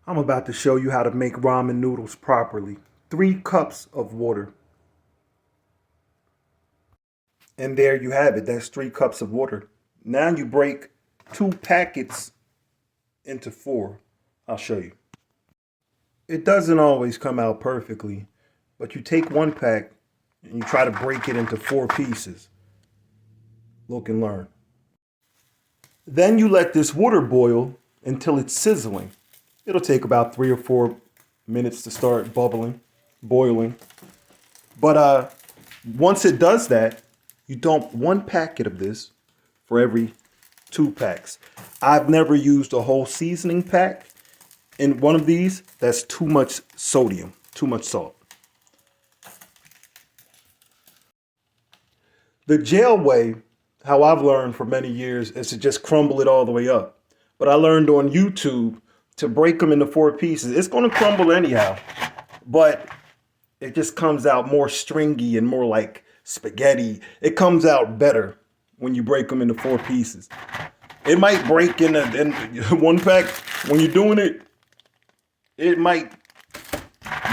I'm about to show you how to make ramen noodles properly. 3 cups of water. And there you have it. That's 3 cups of water. Now you break 2 packets into 4. I'll show you. It doesn't always come out perfectly, but you take 1 pack and you try to break it into 4 pieces. Look and learn. Then you let this water boil until it's sizzling. It'll take about 3 or 4 minutes to start boiling. But once it does that, you dump 1 packet of this for every 2 packs. I've never used a whole seasoning pack in one of these. That's too much sodium, too much salt. The jail way, how I've learned for many years, is to just crumble it all the way up. But I learned on YouTube to break them into 4 pieces. It's going to crumble anyhow, but it just comes out more stringy and more like spaghetti. It comes out better when you break them into 4 pieces. It might break in 1 pack. When you're doing it, it might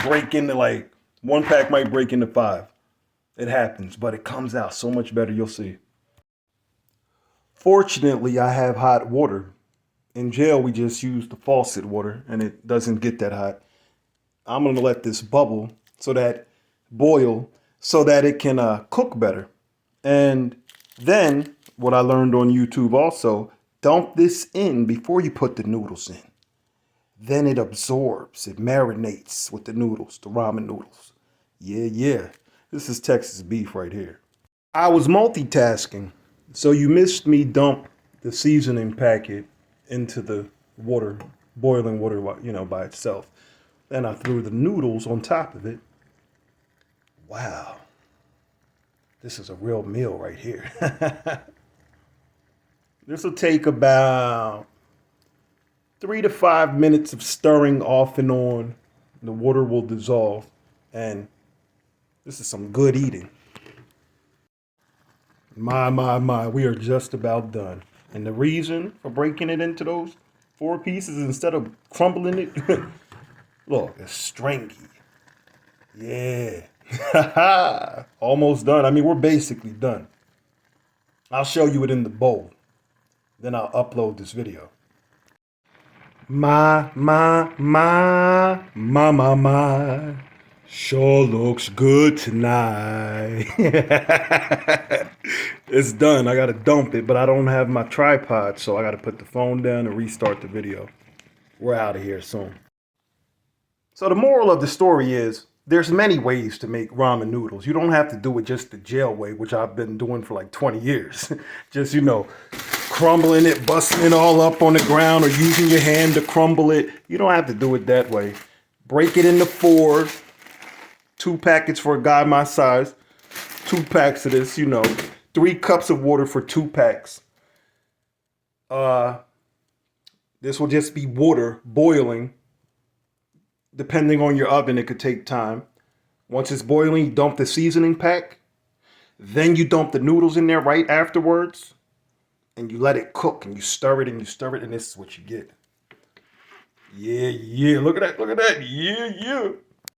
break into 1 pack might break into 5. It happens, but it comes out so much better. You'll see. Fortunately, I have hot water. In jail, we just use the faucet water and it doesn't get that hot. I'm going to let this boil so that it can cook better. And then what I learned on YouTube also, dump this in before you put the noodles in. Then it absorbs, it marinates with the noodles, the ramen noodles. Yeah. This is Texas beef right here. I was multitasking, so you missed me dump the seasoning packet into the water, boiling water, by itself. Then I threw the noodles on top of it. Wow. This is a real meal right here. This will take about 3 to 5 minutes of stirring off and on. The water will dissolve, and this is some good eating. My, we are just about done. And the reason for breaking it into those 4 pieces instead of crumbling it, look, it's stringy. Yeah. Almost done. I mean, we're basically done. I'll show you it in the bowl. Then I'll upload this video. My. Sure looks good tonight. It's done. I gotta dump it, but I don't have my tripod, so I gotta put the phone down and restart the video. We're out of here soon. So the moral of the story is there's many ways to make ramen noodles. You don't have to do it just the jail way, which I've been doing for like 20 years. Just, crumbling it, busting it all up on the ground, or using your hand to crumble it. You don't have to do it that way. Break it into 4. 2 packets for a guy my size. 2 packs of this, 3 cups of water for 2 packs. This will just be water boiling. Depending on your oven, it could take time. Once it's boiling, you dump the seasoning pack. Then you dump the noodles in there right afterwards. And you let it cook, and you stir it, and and this is what you get. Yeah. Look at that. Yeah.